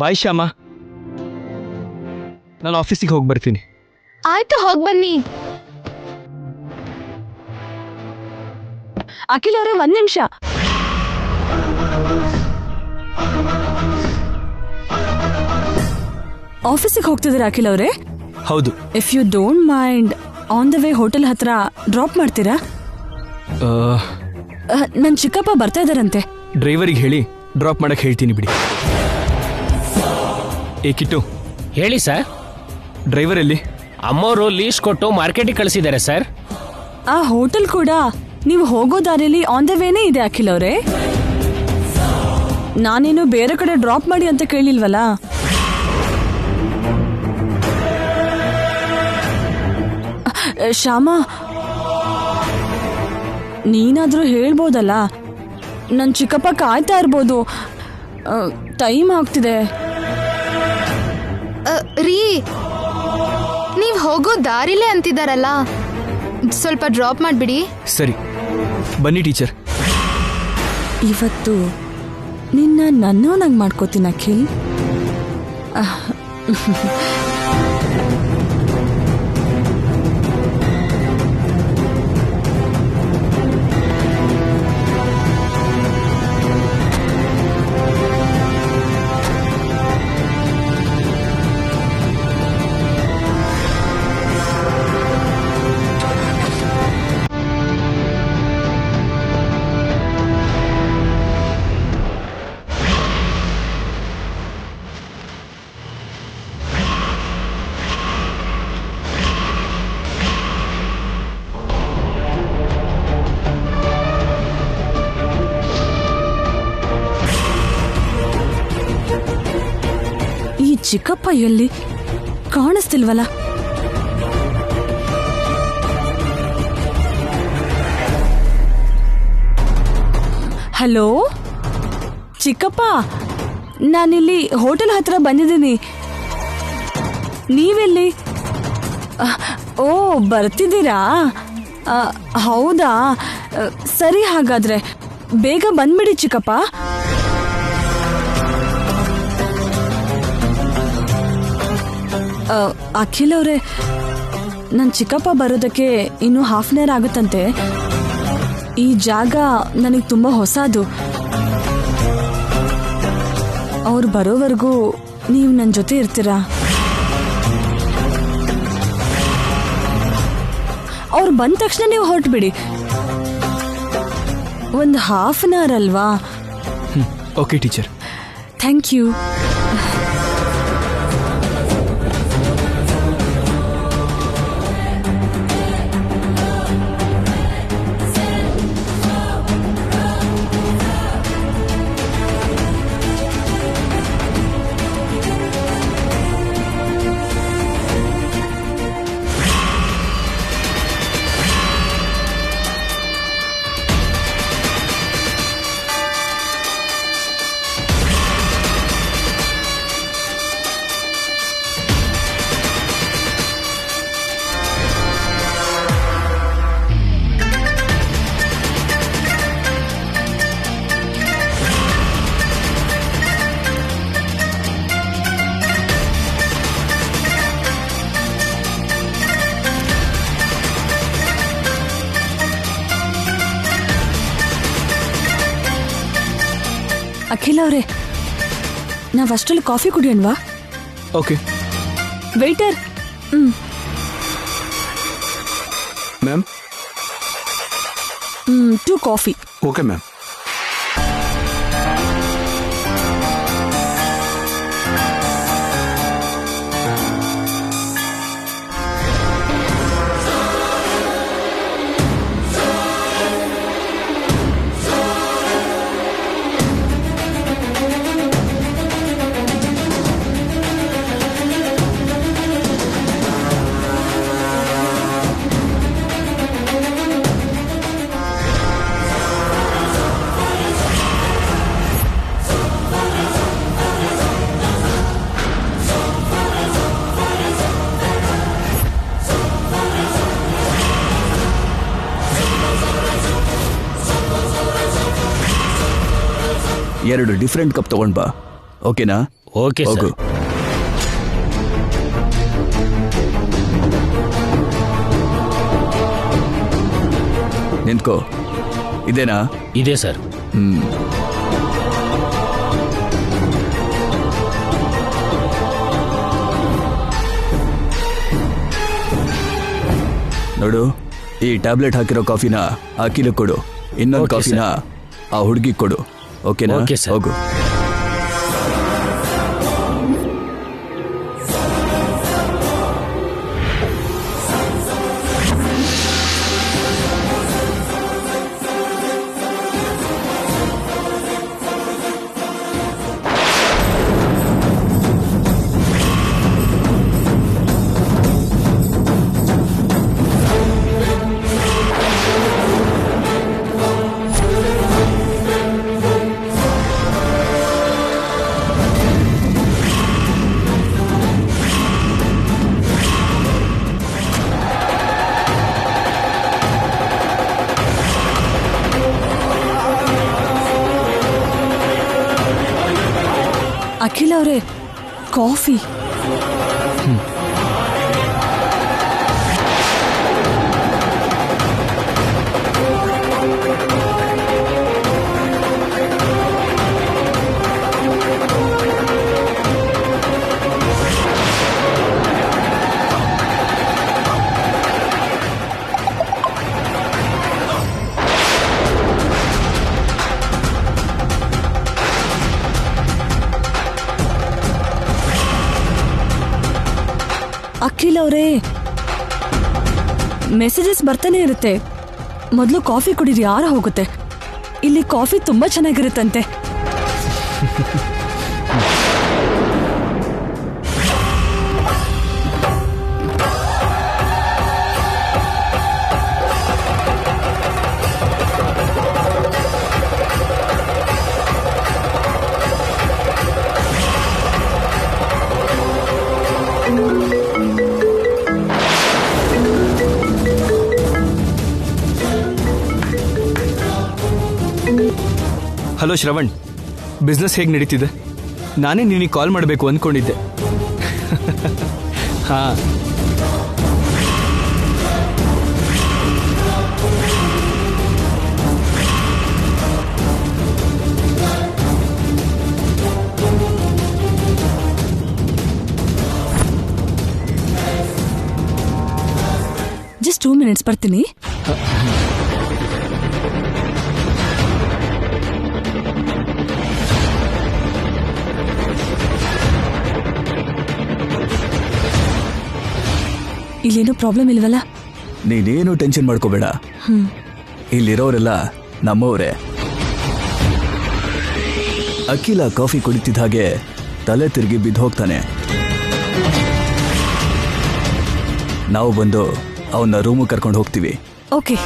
ಬಾಯ್ ಶ್ಯಾಮ, ನಾನು ಆಫೀಸಿಗೆ ಹೋಗಿ ಬರ್ತೀನಿ. ಆಯ್ತು, ಹೋಗಿ ಬನ್ನಿ. ಅಖಿಲ್ ಅವರೇ, 1 ನಿಮಿಷ. ಆಫೀಸಿಗೆ ಹೋಗ್ತಿದ್ದೀರಾ ಅಖಿಲ್ ಅವರೇ? ಹೌದು. If you don't mind, on the way hotel ಹತ್ರ ಡ್ರಾಪ್ ಮಾಡ್ತೀರಾ? ನನ್ನ ಚಿಕ್ಕಪ್ಪ ಬರ್ತಾ ಇದಾರಂತೆ. ಡ್ರೈವರಿಗೆ ಹೇಳಿ ಡ್ರಾಪ್ ಮಾಡಕ್ಕೆ ಹೇಳ್ತೀನಿ ಬಿಡಿ. ಏ ಕಿಟ್ಟು, ಹೇಳಿ ಸರ್. ಡ್ರೈವರ್ ಎಲ್ಲಿ? ಅಮ್ಮವರು ಲೀಸ್ ಕೊಟ್ಟು ಮಾರ್ಕೆಟಿಗೆ ಕಳಿಸಿದ್ದಾರೆ ಸರ್. ಆ ಹೋಟೆಲ್ ಕೂಡ ನೀವು ಹೋಗೋ ದಾರಿಯಲ್ಲಿ ಆನ್ ದ ವೇನೇ ಇದೆ ಅಖಿಲ್ ಅವರೇ. ನಾನೇನು ಬೇರೆ ಕಡೆ ಡ್ರಾಪ್ ಮಾಡಿ ಅಂತ ಕೇಳಿಲ್ವಲ್ಲ. ಶ್ಯಾಮ, ನೀನಾದ್ರೂ ಹೇಳ್ಬೋದಲ್ಲ, ನನ್ನ ಚಿಕ್ಕಪ್ಪ ಕಾಯ್ತಾ ಇರ್ಬೋದು. ಟೈಮ್ ಆಗ್ತಿದೆ. ರೀ, ನೀವ್ ಹೋಗೋ ದಾರಿಲೇ ಅಂತಿದಾರಲ್ಲ, ಸ್ವಲ್ಪ ಡ್ರಾಪ್ ಮಾಡ್ಬಿಡಿ. ಸರಿ ಬನ್ನಿ ಟೀಚರ್. ಇವತ್ತು ನಿನ್ನ ನನ್ನವನಾಗಿ ಮಾಡ್ಕೋತೀನಿ ಅಖಿಲ್. ಚಿಕ್ಕಪ್ಪ ಎಲ್ಲಿ ಕಾಣಿಸ್ತಿಲ್ವಲ್ಲ? ಹಲೋ ಚಿಕ್ಕಪ್ಪ, ನಾನಿಲ್ಲಿ ಹೋಟೆಲ್ ಹತ್ರ ಬಂದಿದ್ದೀನಿ. ನೀವೆಲ್ಲಿ? ಓ, ಬರ್ತಿದ್ದೀರಾ? ಹೌದಾ, ಸರಿ, ಹಾಗಾದ್ರೆ ಬೇಗ ಬಂದ್ಬಿಡಿ ಚಿಕ್ಕಪ್ಪ. ಅಖಿಲ್ ಅವರೇ, ನನ್ನ ಚಿಕ್ಕಪ್ಪ ಬರೋದಕ್ಕೆ ಇನ್ನೂ 1/2 hour ಆಗುತ್ತಂತೆ. ಈ ಜಾಗ ನನಗೆ ತುಂಬ ಹೊಸದು. ಅವ್ರು ಬರೋವರೆಗೂ ನೀವು ನನ್ನ ಜೊತೆ ಇರ್ತೀರಾ? ಅವ್ರು ಬಂದ ತಕ್ಷಣ ನೀವು ಹೊರಟ್ಬಿಡಿ. ಒಂದು 1/2 hour ಅಲ್ವಾ? Okay teacher. Thank you. Akhil ಅವರೇ, ನಾವಷ್ಟರಲ್ಲಿ ಕಾಫಿ ಕುಡಿಯೋಣವಾ? Okay. Waiter. Ma'am, 2 coffee. Okay ma'am. ಎರಡು ಡಿಫ್ರೆಂಟ್ ಕಪ್ ತಗೊಂಡ್ ಬಾ. ಓಕೆನಾ? ಓಕೆ ಹೋಗು. ಸರ್. ನಿಂತ್ಕೋ. ಇದೇನಾ? ಇದೆ ಸರ್. ನೋಡು, ಈ ಟ್ಯಾಬ್ಲೆಟ್ ಹಾಕಿರೋ ಕಾಫಿನ ಅಖಿಲ್ ಕೊಡು, ಇನ್ನೊಂದು ಓಕೆ ಕಾಫಿನ ಆ ಹುಡುಗಿ ಕೊಡು. ಓಕೆನಾ? Okay sir. ಹೋಗು. ಅಖಿಲ್ ಅವರೇ, ಕಾಫಿ. ಅಖಿಲ್ ಅವರೇ, ಮೆಸೇಜಸ್ ಬರ್ತಾನೆ ಇರುತ್ತೆ. ಮೊದಲು ಕಾಫಿ ಕುಡಿದು ಯಾರು ಹೋಗುತ್ತೆ? ಇಲ್ಲಿ ಕಾಫಿ ತುಂಬಾ ಚೆನ್ನಾಗಿರುತ್ತಂತೆ. ಹಲೋ ಶ್ರವಣ್, ಬಿಸ್ನೆಸ್ ಹೇಗೆ ನಡೀತಿದೆ? ನಾನೇ ನಿನಗೆ ಕಾಲ್ ಮಾಡಬೇಕು ಅಂದ್ಕೊಂಡಿದ್ದೆ. ಹಾಂ, ಜಸ್ಟ್ 2 minutes ಬರ್ತೀನಿ. ಇಲ್ಲೇನು ಪ್ರಾಬ್ಲಮ್ ಇಲ್ವಲ್ಲ? ನೀನೇನು ಟೆನ್ಷನ್ ಮಾಡ್ಕೋಬೇಡ. ಇಲ್ಲಿರೋರೆಲ್ಲ ನಮ್ಮವರೇ. ಅಖಿಲ ಕಾಫಿ ಕುಡಿತಿದ್ದ ಹಾಗೆ ತಲೆ ತಿರುಗಿ ಬಿದ್ದು ಹೋಗ್ತಾನೆ. ನಾವು ಬಂದು ಅವನ್ನ ರೂಮಿಗೆ ಕರ್ಕೊಂಡು ಹೋಗ್ತೀವಿ. Okay,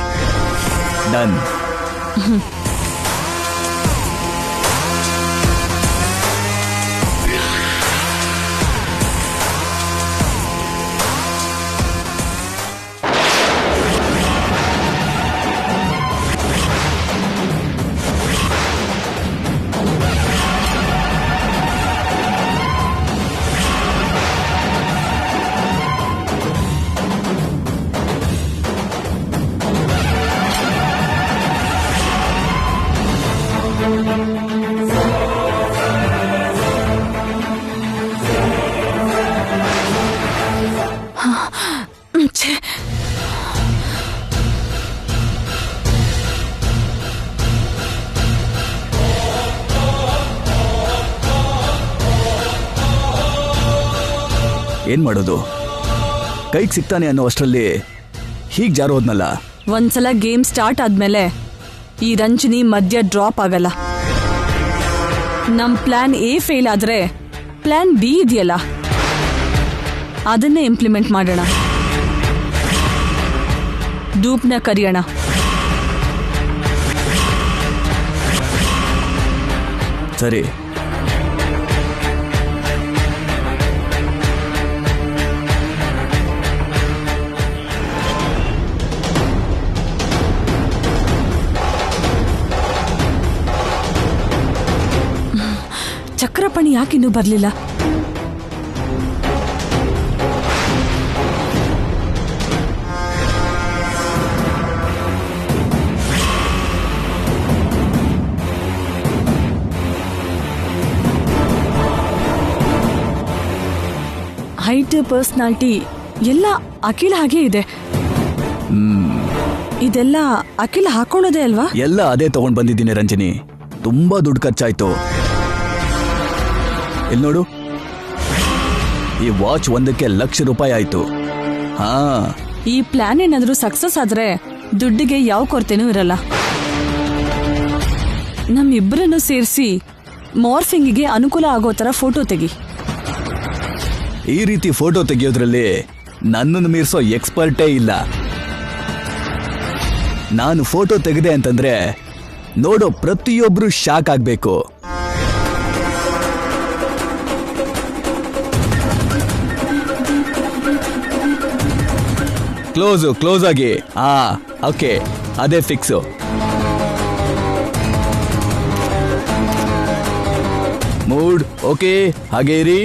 done. ಏನ್ ಮಾಡೋದು? ಕೈಗೆ ಸಿಗ್ತಾನೆ ಅನ್ನೋ ಅಷ್ಟರಲ್ಲಿ ಹೀಗೆ ಜಾರೋದ್ನಲ್ಲ. ಒಂದ್ಸಲ ಗೇಮ್ ಸ್ಟಾರ್ಟ್ ಆದ್ಮೇಲೆ ಈ ರಂಜನಿ ಮಧ್ಯ ಡ್ರಾಪ್ ಆಗಲ್ಲ. ನಮ್ ಪ್ಲಾನ್ ಎ ಫೇಲ್ ಆದ್ರೆ ಪ್ಲಾನ್ ಬಿ ಇದೆಯಲ್ಲ, ಅದನ್ನೇ ಇಂಪ್ಲಿಮೆಂಟ್ ಮಾಡೋಣ. ಡೂಪ್ನ ಕರಿಯೋಣ. ಸರಿ, ಚಕ್ರಪಾಣಿ ಯಾಕಿನ್ನೂ ಬರ್ಲಿಲ್ಲ? ಹೈಟ್, ಪರ್ಸನಾಲಿಟಿ ಎಲ್ಲ ಅಖಿಲ್ ಹಾಗೆ ಇದೆ. ಇದೆಲ್ಲ ಅಖಿಲ್ ಹಾಕೊಳ್ಳೋದೇ ಅಲ್ವಾ? ಎಲ್ಲ ಅದೇ ತಗೊಂಡ್ ಬಂದಿದ್ದೀನಿ ರಂಜನಿ. ತುಂಬಾ ದುಡ್ಡು ಖರ್ಚಾಯ್ತು. ಇಲ್ಲಿ ನೋಡು, ಈ ವಾಚ್ ಒಂದಕ್ಕೆ ₹1,00,000 ಆಯ್ತು. ಹಾ, ಈ ಪ್ಲಾನ್ ಏನಾದ್ರೂ ಸಕ್ಸಸ್ ಆದ್ರೆ ದುಡ್ಡಿಗೆ ಯಾವ ಕೊರತೆನೂ ಇರಲ್ಲ. ನಮ್ಮಿಬ್ಬರನ್ನು ಸೇರಿಸಿ ಮಾರ್ಫಿಂಗಿಗೆ ಅನುಕೂಲ ಆಗೋ ತರ ಫೋಟೋ ತೆಗಿ. ಈ ರೀತಿ ಫೋಟೋ ತೆಗೆಯೋದ್ರಲ್ಲಿ ನನ್ನನ್ನು ಮೀರಿಸೋ ಎಕ್ಸ್ಪರ್ಟೇ ಇಲ್ಲ. ನಾನು ಫೋಟೋ ತೆಗೆದೆ ಅಂತಂದ್ರೆ ನೋಡೋ ಪ್ರತಿಯೊಬ್ರು ಶಾಕ್ ಆಗ್ಬೇಕು. ಕ್ಲೋಸ್ ಆಗಿ. ಓಕೆ, ಅದೇ ಫಿಕ್ಸು. ಮೂಡ್ ಓಕೆ, ಹಾಗೆ ಇರಿ.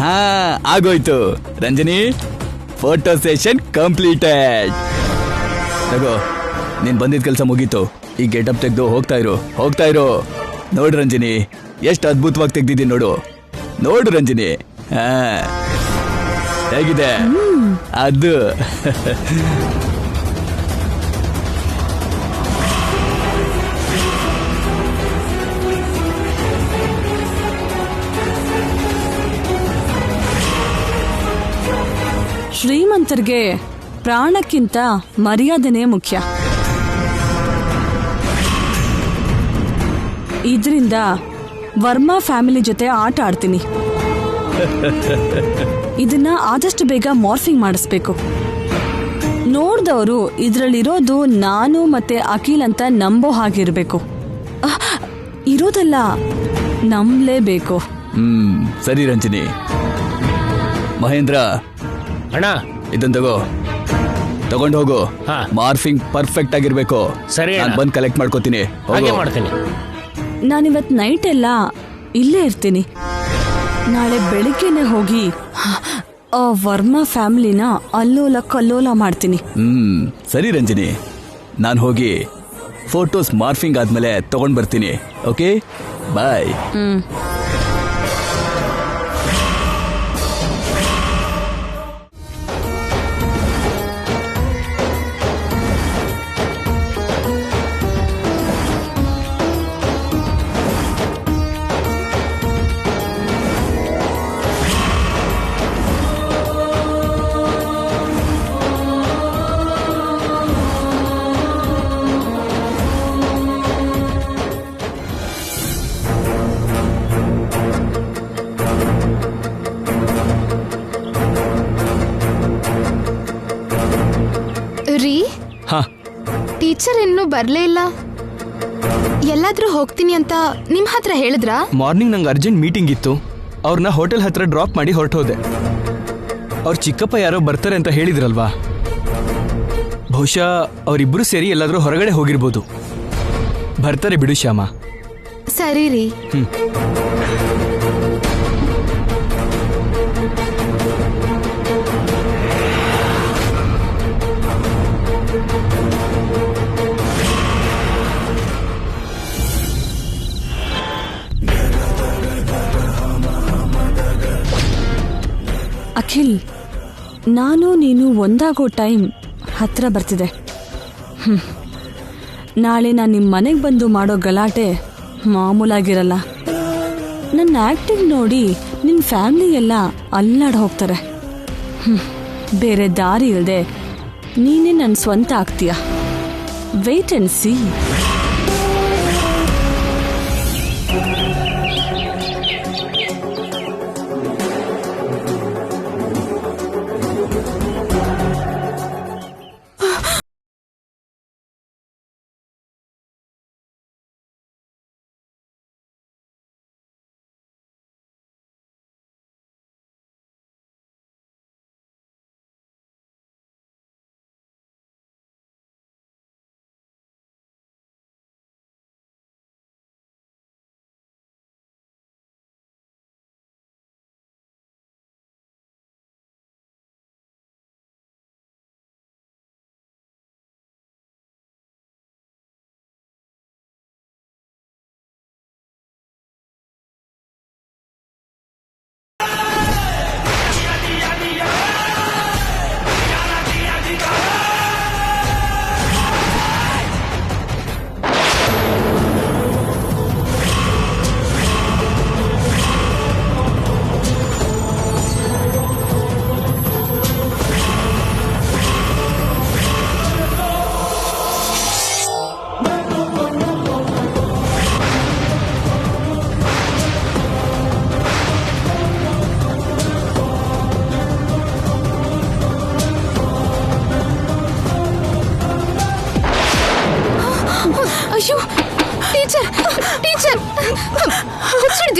ಹಾ, ಆಗೋಯ್ತು ರಂಜನಿ. Photo session completed. ತಗೋ, ನೀನ್ ಬಂದಿದ್ ಕೆಲಸ ಮುಗೀತು. ಈ ಗೆಟಪ್ ತೆಗೆದು ಹೋಗ್ತಾ ಇರೋ. ನೋಡು ರಂಜನಿ, ಎಷ್ಟು ಅದ್ಭುತವಾಗಿ ತೆಗ್ದಿದ್ದೀನಿ ನೋಡು ರಂಜನಿ. ಹಾ, ಹೇಗಿದೆ ಅದು? ಶ್ರೀಮಂತರಿಗೆ ಪ್ರಾಣಕ್ಕಿಂತ ಮರ್ಯಾದೆನೇ ಮುಖ್ಯ. ಇದರಿಂದ ವರ್ಮಾ ಫ್ಯಾಮಿಲಿ ಜೊತೆ ಆಟ ಆಡ್ತೀನಿ. ಇದನ್ನ ಆದಷ್ಟು ಬೇಗ ಮಾರ್ಫಿಂಗ್ ಮಾಡಿಸ್ಬೇಕು. ನೋಡ್ದವರು ಇದ್ರಲ್ಲಿರೋದು ನಾನು ಮತ್ತೆ ಅಖಿಲ್ ಅಂತ ನಂಬೋ ಹಾಗಿರ್ಬೇಕು. ಇರೋದಲ್ಲ, ನಂಬಲೇಬೇಕು. ಸರಿ ರಂಜನಿ. ಮಹೇಂದ್ರ, ಅಣ್ಣ ಇದನ್ ತಗೊಂಡು ಹೋಗು. ಹಾ. ಮಾರ್ಫಿಂಗ್ ಪರ್ಫೆಕ್ಟ್ ಆಗಿರ್ಬೇಕು. ಸರಿ ಅಣ್ಣ. ನಾನು ಬಂದು ಕಲೆಕ್ಟ್ ಮಾಡ್ಕೋತೀನಿ. ಹಾಗೆ ಮಾಡ್ತೀನಿ. ನಾನಿವತ್ ನೈಟ್ ಎಲ್ಲ ಇಲ್ಲೇ ಇರ್ತೀನಿ. ನಾಳೆ ಬೆಳಿಗ್ಗೆನೆ ಹೋಗಿ ಆ ವರ್ಮಾ ಫ್ಯಾಮಿಲಿನ ಅಲ್ಲೋಲ ಕಲ್ಲೋಲ ಮಾಡ್ತೀನಿ. ಸರಿ ರಂಜನಿ, ನಾನು ಹೋಗಿ ಫೋಟೋಸ್ ಮಾರ್ಫಿಂಗ್ ಆದ್ಮೇಲೆ ತಗೊಂಡ್ ಬರ್ತೀನಿ. ಓಕೆ, ಬಾಯ್. ರೀ, ಹಾ, ಟೀಚರ್ ಇನ್ನೂ ಬರ್ಲೇ ಇಲ್ಲ. ಎಲ್ಲಾದ್ರೂ ಹೋಗ್ತೀನಿ ಅಂತ ನಿಮ್ ಹತ್ರ ಹೇಳಿದ್ರಾ? ಮಾರ್ನಿಂಗ್ ನಂಗೆ ಅರ್ಜೆಂಟ್ ಮೀಟಿಂಗ್ ಇತ್ತು. ಅವ್ರನ್ನ ಹೋಟೆಲ್ ಹತ್ರ ಡ್ರಾಪ್ ಮಾಡಿ ಹೊರಟೋದೆ. ಅವ್ರ ಚಿಕ್ಕಪ್ಪ ಯಾರೋ ಬರ್ತಾರೆ ಅಂತ ಹೇಳಿದ್ರಲ್ವಾ, ಬಹುಶಃ ಅವರಿಬ್ರು ಸೇರಿ ಎಲ್ಲಾದ್ರೂ ಹೊರಗಡೆ ಹೋಗಿರ್ಬೋದು. ಬರ್ತಾರೆ ಬಿಡು ಶ್ಯಾಮ. ಸರಿ ರೀ. ಅಖಿಲ್, ನಾನು ನೀನು ಒಂದಾಗೋ ಟೈಮ್ ಹತ್ರ ಬರ್ತಿದೆ. ನಾಳೆ ನಾನು ನಿಮ್ಮ ಮನೆಗೆ ಬಂದು ಮಾಡೋ ಗಲಾಟೆ ಮಾಮೂಲಾಗಿರಲ್ಲ. ನನ್ನ ಆಕ್ಟಿಂಗ್ ನೋಡಿ ನಿನ್ನ ಫ್ಯಾಮಿಲಿ ಎಲ್ಲ ಅಲ್ಲಾಡ್ ಹೋಗ್ತಾರೆ. ಬೇರೆ ದಾರಿ ಇಲ್ಲದೆ ನೀನೇ ನನ್ನ ಸ್ವಂತ ಆಗ್ತೀಯ. Wait and C.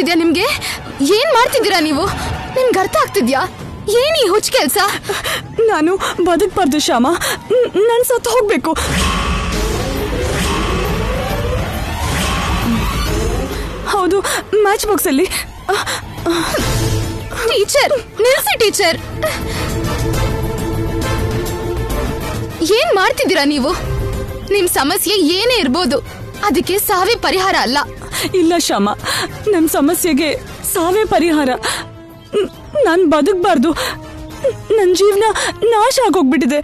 ಆಗ್ತಿದ್ಯಾ ನಿಮ್ಗೆ? ಏನ್ ಮಾಡ್ತಿದ್ದೀರಾ ನೀವು? ನಿಮ್ಗೆ ಅರ್ಥ ಆಗ್ತಿದ್ಯಾ? ಏನ್ ಈ ಹುಚ್ಚ ಕೆಲ್ಸ? ನಾನು ಬದುಕ್ಬಾರ್ದು ಶ್ಯಾಮ, ನಾನು ಸತ್ತು ಹೋಗ್ಬೇಕು. ಹೌದು, ಮ್ಯಾಚ್ ಬಾಕ್ಸ್ ಅಲ್ಲಿ. ಟೀಚರ್ ನಿಲ್ಸಿ ಟೀಚರ್, ಏನ್ ಮಾಡ್ತಿದ್ದೀರಾ ನೀವು? ನಿಮ್ ಸಮಸ್ಯೆ ಏನೇ ಇರ್ಬೋದು, ಅದಕ್ಕೆ ಸಾವೇ ಪರಿಹಾರ ಅಲ್ಲ. ಇಲ್ಲ ಶ್ಯಾಮ, ನನ್ನ ಸಮಸ್ಯೆಗೆ ಸಾವೇ ಪರಿಹಾರ. ನಾನು ಬದುಕ್ಬಾರ್ದು, ನನ್ನ ಜೀವನ ನಾಶ ಆಗೋಗ್ಬಿಟ್ಟಿದೆ.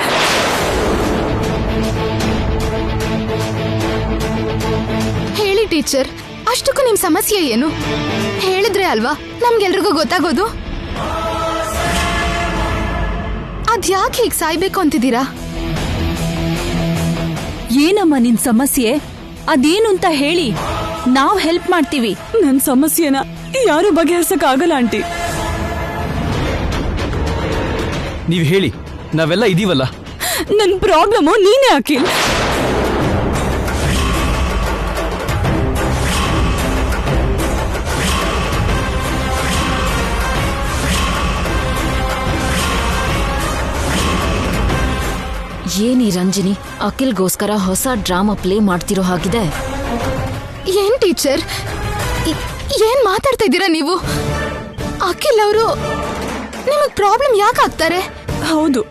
ಹೇಳಿ ಟೀಚರ್, ಅಷ್ಟಕ್ಕೂ ನಿಮ್ ಸಮಸ್ಯೆ ಏನು? ಹೇಳಿದ್ರೆ ಅಲ್ವಾ ನಮ್ಗೆಲ್ರಿಗೂ ಗೊತ್ತಾಗೋದು. ಅದ್ಯಾಕೆ ಹೀಗ್ ಸಾಯ್ಬೇಕು ಅಂತಿದ್ದೀರಾ? ಏನಮ್ಮ ನಿನ್ ಸಮಸ್ಯೆ? ಅದೇನು ಅಂತ ಹೇಳಿ, ನಾವ್ ಹೆಲ್ಪ್ ಮಾಡ್ತೀವಿ. ನನ್ನ ಸಮಸ್ಯೆನ ಯಾರು ಬಗೆಹರಿಸಕ್ ಆಗಲ್ಲ ಆಂಟಿ. ನೀವ್ ಹೇಳಿ, ನಾವೆಲ್ಲ ಇದೀವಲ್ಲ. ನನ್ನ ಪ್ರಾಬ್ಲಮ್ ನೀನೇ ಅಖಿಲ್. ಏನಿ ರಂಜಿನಿ, ಅಖಿಲ್ಗೋಸ್ಕರ ಹೊಸ ಡ್ರಾಮಾ ಪ್ಲೇ ಮಾಡ್ತಿರೋ ಹಾಗಿದೆ. ಏನ್ ಟೀಚರ್, ಏನ್ ಮಾತಾಡ್ತಾ ಇದ್ದೀರಾ ನೀವು? ಅಖಿಲ್ ಅವರು ನಿಮಗ್ ಪ್ರಾಬ್ಲಮ್ ಯಾಕೆ ಆಗ್ತಾರೆ? ಹೌದು,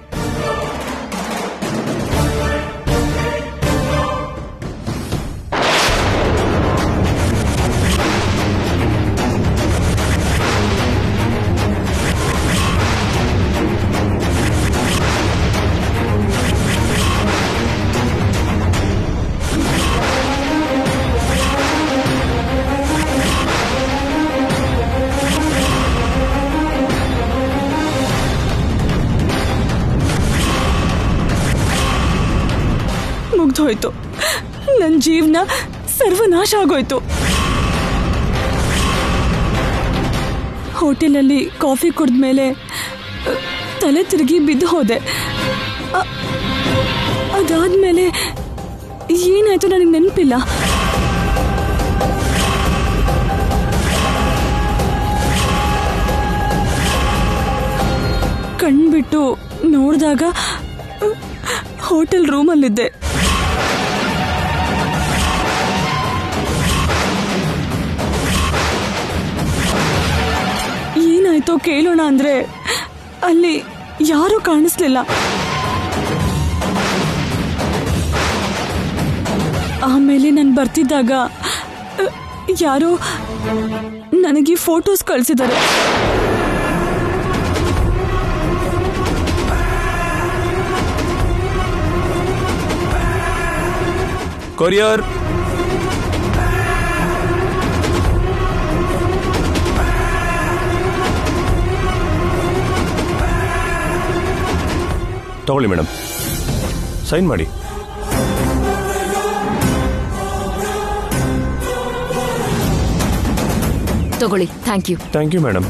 ಮುಗ್ದೋಯ್ತು. ನನ್ನ ಜೀವನ ಸರ್ವನಾಶ ಆಗೋಯ್ತು. ಹೋಟೆಲಲ್ಲಿ ಕಾಫಿ ಕುಡಿದ್ಮೇಲೆ ತಲೆ ತಿರುಗಿ ಬಿದ್ದು ಹೋದೆ. ಅದಾದ್ಮೇಲೆ ಏನಾಯ್ತು ನನಗೆ ನೆನಪಿಲ್ಲ. ಕಣ್ಬಿಟ್ಟು ನೋಡಿದಾಗ ಹೋಟೆಲ್ ರೂಮಲ್ಲಿದ್ದೆ. ಏನಾಯ್ತೋ ಕೇಳೋಣ ಅಂದ್ರೆ ಅಲ್ಲಿ ಯಾರೂ ಕಾಣಿಸ್ಲಿಲ್ಲ. ಆಮೇಲೆ ನಾನು ಬರ್ತಿದ್ದಾಗ ಯಾರೋ ನನಗೆ ಫೋಟೋಸ್ ಕಳಿಸಿದ್ದಾರೆ. ಕೊರಿಯರ್. ತಗೊಳ್ಳಿ ಮೇಡಮ್, ಸೈನ್ ಮಾಡಿ. ತಗೊಳ್ಳಿ. Thank you. Thank you madam.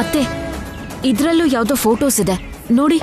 ಅತ್ತೆ, ಇದ್ರಲ್ಲೂ ಯಾವ್ದೋ ಫೋಟೋಸ್ ಇದೆ ನೋಡಿ.